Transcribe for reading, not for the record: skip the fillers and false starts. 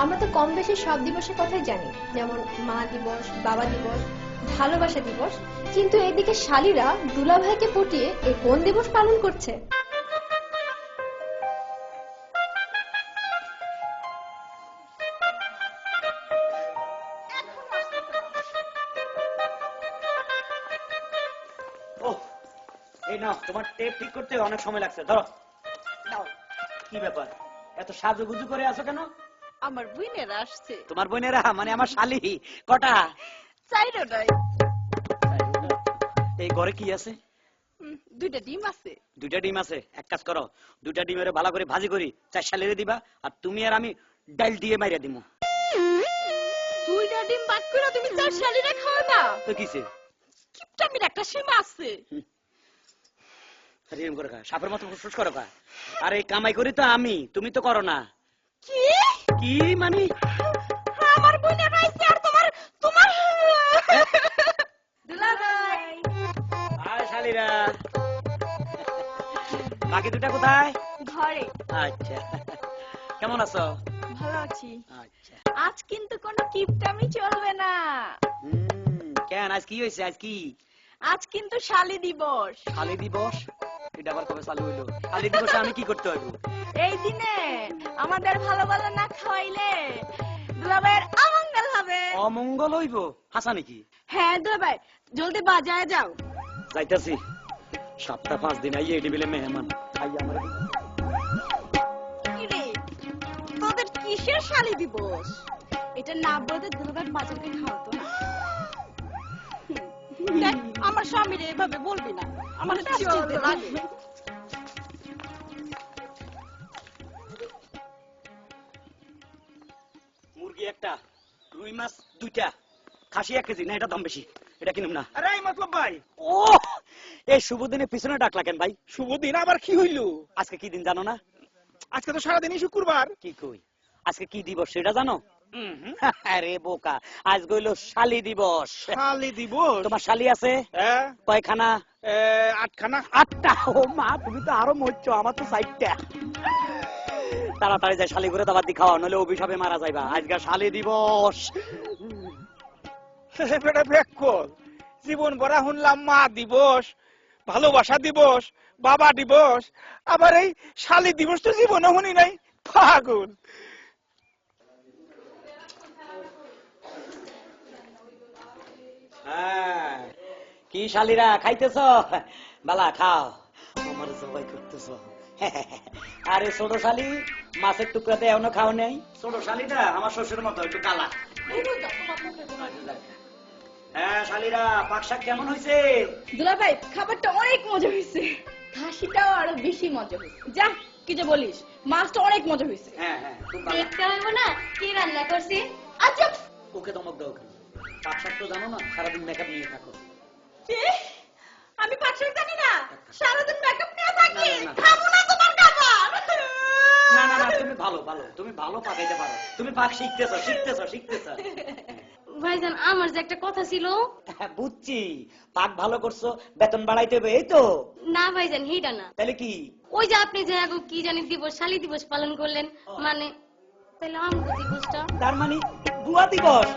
আমরা তো কম বেশি সব দিবসের কথাই জানি, যেমন মা দিবস, বাবা দিবস, ভালোবাসা দিবস, কিন্তু এদিকে শালীরা দুলাভাইকে পটিয়ে এই কোন দিবস পালন করছে? এই নাও, তোমার টেপ ঠিক করতে অনেক সময় লাগছে, ধরো। কি ব্যাপার, এত সাজুগুজু করে আছো কেন? আমার বোনেরা আসছে। তোমার বোনেরা মানে আমার শালি? কটা? চাইরোটাই। এই ঘরে কি আছে? দুইটা ডিম আছে। দুইটা ডিম আছে? এক কাজ করো, দুইটা ডিমের ভালো করে ভাজি করি চার শালিরে দিবা, আর তুমি আর আমি ডাল দিয়ে মাইরা দিমু। দুইটা ডিম বাদ করে তুমি চার শালিরে খাওয়াবা? তো কিছে, কিপটামির একটা সীমা আছে। এরকম করে খা, সাপের মতো ফুসফুস করো খা। আর এই কামাই করি তো আমি, তুমি তো করো না। কি কি মানে? আমার বোনেরা আইছে আর তোমার তোমার দুলাভাই। আয় শালিরা, বাকি দুটা কোথায়? ঘরে। আচ্ছা, কেমন আছো? ভালো আছি। আচ্ছা, আজ কিন্তু কোনো কিপটামি চলবে না। কেন, আজ কি হয়েছে? আজ কি? আজ কিন্তু শালি দিবস। শালি দিবস? এটা আবার কবে চালু হইলো? শালি দিবসে আমি কি করতে হইব? এই দিনে আমাদের ভালো ভালো না খাওয়াইলে দুলাভাইয়ের অমঙ্গল হবে। অমঙ্গল হইব? হাসা নাকি? হ্যাঁ দুলাভাই, জলদি বাজারে যাও। যাইতাছি, সপ্তাহ 5 দিন আইয়ে টেবিলে মেহমান আইয়া আমার। কি রে, তোদের কিসের শালি দিবস? এটা না বলতে দুলাভাই বাজারে খাওয়াতো না। দেখ, আমার স্বামীরে এভাবে বলবি না, আমার চিন্তা লাগে। মুরগি একটা, রুই মাছ 2টা, খাসি 1 কেজি। না, এটা দাম বেশি, এটা কিনুম না। আরে মতলব ভাই, ও, এই শুভ দিনে পিছনে ডাকলা কেন ভাই? শুভ দিন আবার কি হইল? আজকে কি দিন জানো না? আজকে তো সারাদিনই শুক্রবার। কি কই, আজকে কি দিবস সেটা জানো? আরে বোকা, আজ গইল শালি দিবস। শালি দিবস? তোমার শালি আছে হ্যাঁ, কয়খানা? 8খানা। 8টা? ও মা, তুমি তো আরো মরছো, আমার তো 4টা। তাড়াতাড়ি যাই শালি করে দাবার দি খাওয়া, নইলে অভিশাপে মারা যাইবা। আজকে শালি দিবস। বেটা বেকল, জীবন ভরা শুনলাম মা দিবস, ভালোবাসা দিবস, বাবা দিবস, আবার এই শালি দিবস তো জীবনে শুনি নাই। পাগল। কি শালিরা খাইতেছ? বালা খাও, আমার জবাই করতেছ। আরে ছোট শালি, মাছের টুকরাতে এখনো খাও নাই? ছোট শালিটা আমার শ্বশুরের মতো, একটু কালা। হ্যাঁ শালিরা, পাকশাক কেমন হয়েছে? দুলাভাই, খাবারটা অনেক মজা হয়েছে, খাসিটাও আরো বেশি মজা হয়েছে। যা, কি যে বলিস, মাছটা অনেক মজা হয়েছে। হ্যাঁ হ্যাঁ, খুব ভালো। দেখতে হইব না কি রান্না করছি? আচ্ছা, ওকে ধমক দাও। পাকশাক তো জানো না, সারাদিন মেকআপ নিয়ে থাকো। আমি পাকশাক জানি না, সারাদিন মেকআপ নিয়ে থাকি, না, না, না। খাবো না তোমার খাবার। না না না, তুমি ভালো ভালো, তুমি ভালো পাকাইতে পারো, তুমি পাক শিখতেছো শিখতেছো শিখতেছো। ভাইজান, আমার যে একটা কথা ছিল। বুঝছি, পাক ভালো করছো, বেতন বাড়াইতে হবে, এই তো? না ভাইজান, হেটা না। তাহলে কি? ওই যে আপনি যে আগে কি জানি দিবস, শালি দিবস পালন করলেন, মানে তাহলে আমগো দিবসটা? তার মানে বুয়া দিবস।